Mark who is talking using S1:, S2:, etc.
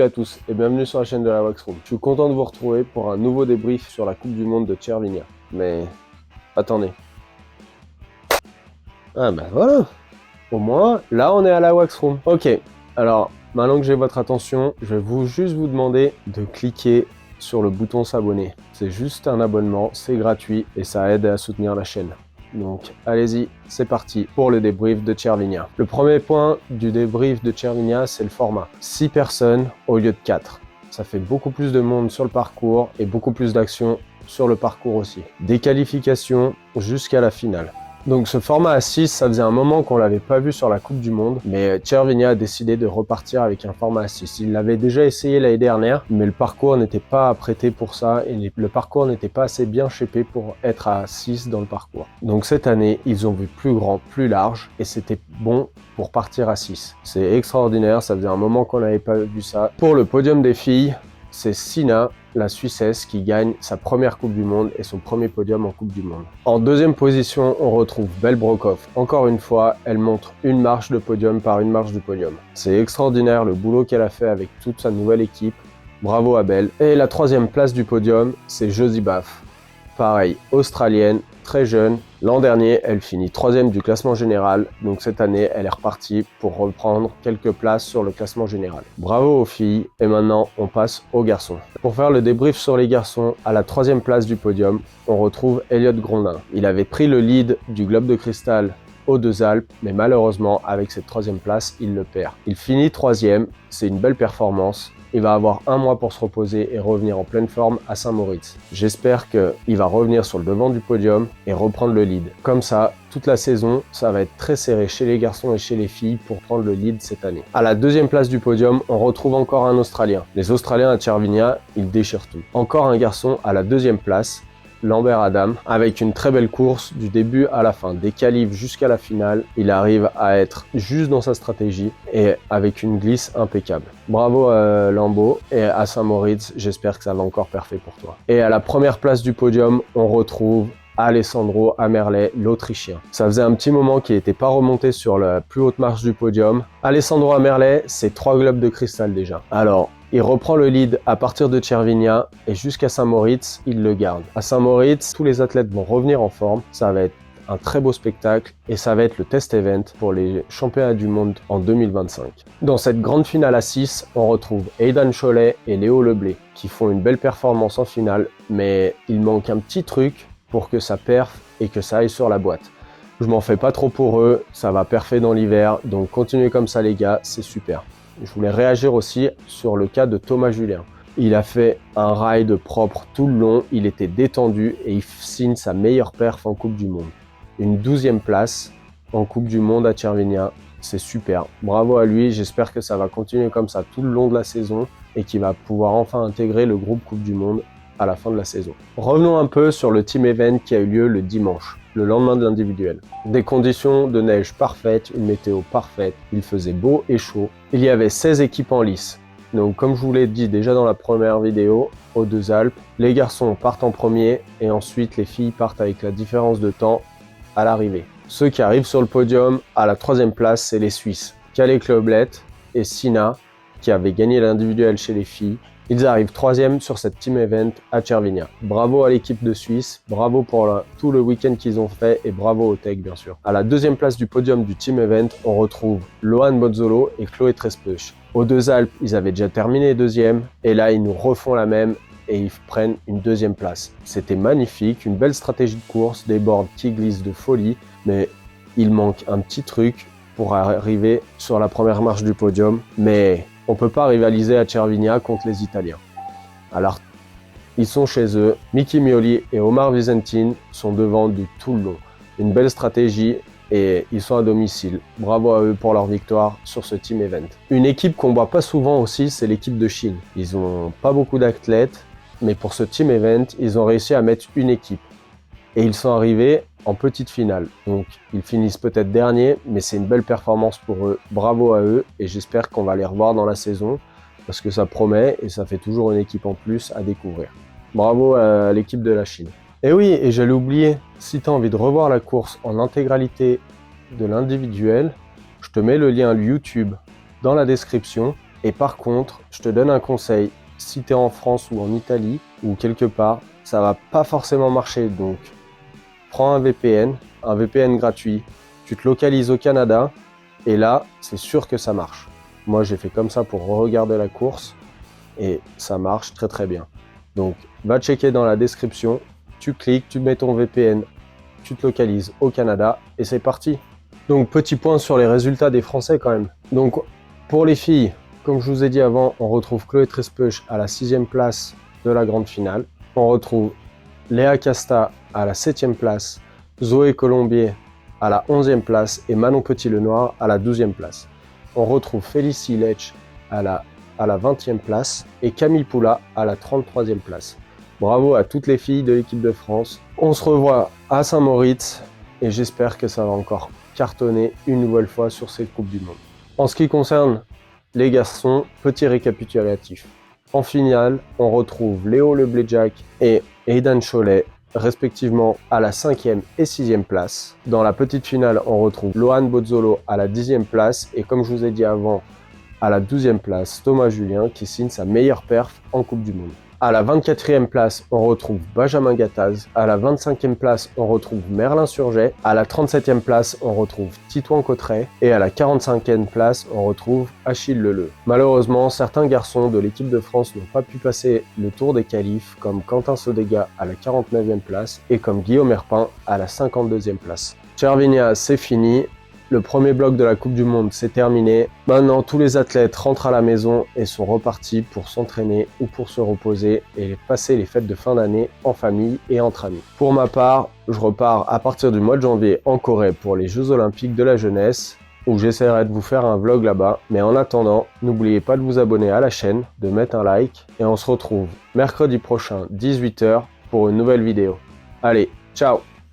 S1: Salut à tous et bienvenue sur la chaîne de la Wax Room. Je suis content de vous retrouver pour un nouveau débrief sur la Coupe du Monde de Cervinia. Mais attendez. Ah ben voilà. Au moins, là on est à la Wax Room. Ok, alors maintenant que j'ai votre attention, je vais juste vous demander de cliquer sur le bouton s'abonner. C'est juste un abonnement, c'est gratuit et ça aide à soutenir la chaîne. Donc allez-y, c'est parti pour le débrief de Cervinia. Le premier point du débrief de Cervinia, c'est le format. 6 personnes au lieu de 4. Ça fait beaucoup plus de monde sur le parcours et beaucoup plus d'action sur le parcours aussi. Des qualifications jusqu'à la finale. Donc ce format à 6, ça faisait un moment qu'on l'avait pas vu sur la Coupe du Monde, mais Cervinia a décidé de repartir avec un format à 6. Il l'avait déjà essayé l'année dernière, mais le parcours n'était pas apprêté pour ça et le parcours n'était pas assez bien shapé pour être à 6 dans le parcours. Donc cette année, ils ont vu plus grand, plus large et c'était bon pour partir à 6. C'est extraordinaire, ça faisait un moment qu'on n'avait pas vu ça. Pour le podium des filles, c'est Sina, la Suissesse, qui gagne sa première Coupe du Monde et son premier podium en Coupe du Monde. En deuxième position, on retrouve Belle Brockhoff. Encore une fois, elle montre une marche de podium par une marche de podium. C'est extraordinaire le boulot qu'elle a fait avec toute sa nouvelle équipe. Bravo à Belle. Et la troisième place du podium, c'est Josie Baff. Pareil, australienne, très jeune. L'an dernier, elle finit 3e du classement général, donc cette année, elle est repartie pour reprendre quelques places sur le classement général. Bravo aux filles, et maintenant, on passe aux garçons. Pour faire le débrief sur les garçons, à la 3e place du podium, on retrouve Elliot Grondin. Il avait pris le lead du Globe de Cristal aux Deux Alpes, mais malheureusement, avec cette 3e place, il le perd. Il finit 3e, c'est une belle performance. Il va avoir un mois pour se reposer et revenir en pleine forme à Saint-Moritz. J'espère qu'il va revenir sur le devant du podium et reprendre le lead. Comme ça, toute la saison, ça va être très serré chez les garçons et chez les filles pour prendre le lead cette année. À la 2e place du podium, on retrouve encore un Australien. Les Australiens à Cervinia, ils déchirent tout. Encore un garçon à la 2e place, Lambert Adam, avec une très belle course du début à la fin. Des qualifs jusqu'à la finale, il arrive à être juste dans sa stratégie et avec une glisse impeccable. Bravo à Lambeau et à Saint-Moritz, j'espère que ça va encore parfait pour toi. Et à la première place du podium, on retrouve Alessandro Amerlet, l'Autrichien. Ça faisait un petit moment qu'il n'était pas remonté sur la plus haute marche du podium. Alessandro Amerlet, c'est 3 globes de cristal déjà. Alors, il reprend le lead à partir de Cervinia et jusqu'à Saint-Moritz, il le garde. À Saint-Moritz, tous les athlètes vont revenir en forme. Ça va être un très beau spectacle et ça va être le test event pour les championnats du monde en 2025. Dans cette grande finale à 6, on retrouve Aidan Cholet et Léo Leblé qui font une belle performance en finale, mais il manque un petit truc pour que ça perfe et que ça aille sur la boîte. Je m'en fais pas trop pour eux, ça va perfer dans l'hiver, donc continuez comme ça les gars, c'est super. Je voulais réagir aussi sur le cas de Thomas Julien. Il a fait un ride propre tout le long, il était détendu et il signe sa meilleure perf en Coupe du Monde. Une 12e place en Coupe du Monde à Cervinia, c'est super. Bravo à lui, j'espère que ça va continuer comme ça tout le long de la saison et qu'il va pouvoir enfin intégrer le groupe Coupe du Monde à la fin de la saison. Revenons un peu sur le team event qui a eu lieu le dimanche, le lendemain de l'individuel. Des conditions de neige parfaites, une météo parfaite, il faisait beau et chaud. Il y avait 16 équipes en lice. Donc comme je vous l'ai dit déjà dans la première vidéo, aux Deux Alpes, les garçons partent en premier et ensuite les filles partent avec la différence de temps à l'arrivée. Ceux qui arrivent sur le podium à la 3e place, c'est les Suisses, Calais Cloblet et Sina, qui avaient gagné l'individuel chez les filles. Ils arrivent 3e sur cette team event à Cervinia. Bravo à l'équipe de Suisse, bravo pour tout le week-end qu'ils ont fait et bravo au Tech bien sûr. À la 2e place du podium du team event, on retrouve Lohan Bozzolo et Chloé Trespeuch. Aux Deux Alpes, ils avaient déjà terminé 2e et là ils nous refont la même et ils prennent une 2e place. C'était magnifique, une belle stratégie de course, des boards qui glissent de folie, mais il manque un petit truc pour arriver sur la première marche du podium, mais on ne peut pas rivaliser à Cervinia contre les Italiens. Alors, ils sont chez eux. Mickey Mioli et Omar Visentin sont devant de tout le long. Une belle stratégie et ils sont à domicile. Bravo à eux pour leur victoire sur ce team event. Une équipe qu'on voit pas souvent aussi, c'est l'équipe de Chine. Ils n'ont pas beaucoup d'athlètes, mais pour ce team event, ils ont réussi à mettre une équipe. Et ils sont arrivés en petite finale. Donc ils finissent peut-être dernier, mais c'est une belle performance pour eux. Bravo à eux et j'espère qu'on va les revoir dans la saison parce que ça promet et ça fait toujours une équipe en plus à découvrir. Bravo à l'équipe de la Chine. Et oui, et j'allais oublier, si tu as envie de revoir la course en intégralité de l'individuel, je te mets le lien YouTube dans la description. Et par contre, je te donne un conseil, si tu es en France ou en Italie ou quelque part, ça va pas forcément marcher. Donc, prends un VPN gratuit, tu te localises au Canada et là, c'est sûr que ça marche. Moi, j'ai fait comme ça pour regarder la course et ça marche très très bien. Donc, va checker dans la description, tu cliques, tu mets ton VPN, tu te localises au Canada et c'est parti. Donc, petit point sur les résultats des Français quand même. Donc, pour les filles, comme je vous ai dit avant, on retrouve Chloé Trespeuch à la 6e place de la grande finale. On retrouve Léa Casta à la 7e place, Zoé Colombier à la 11e place et Manon Petit-Lenoir à la 12e place. On retrouve Félicie Lech à la 20e place et Camille Poula à la 33e place. Bravo à toutes les filles de l'équipe de France. On se revoit à Saint-Moritz et j'espère que ça va encore cartonner une nouvelle fois sur cette Coupe du Monde. En ce qui concerne les garçons, petit récapitulatif. En finale, on retrouve Léo Lebléjac et Aidan Cholet, respectivement à la 5e et 6e place. Dans la petite finale, on retrouve Lohan Bozzolo à la 10e place et comme je vous ai dit avant, à la 12e place, Thomas Julien qui signe sa meilleure perf en Coupe du Monde. À la 24e place, on retrouve Benjamin Gattaz. À la 25e place, on retrouve Merlin Surget. À la 37e place, on retrouve Titouan Cotret. Et à la 45e place, on retrouve Achille Leleu. Malheureusement, certains garçons de l'équipe de France n'ont pas pu passer le tour des qualifs, comme Quentin Sodega à la 49e place et comme Guillaume Herpin à la 52e place. Chervinia, c'est fini. Le premier bloc de la Coupe du Monde, c'est terminé. Maintenant, tous les athlètes rentrent à la maison et sont repartis pour s'entraîner ou pour se reposer et passer les fêtes de fin d'année en famille et entre amis. Pour ma part, je repars à partir du mois de janvier en Corée pour les Jeux Olympiques de la jeunesse, où j'essaierai de vous faire un vlog là-bas. Mais en attendant, n'oubliez pas de vous abonner à la chaîne, de mettre un like, et on se retrouve mercredi prochain, 18 h, pour une nouvelle vidéo. Allez, ciao!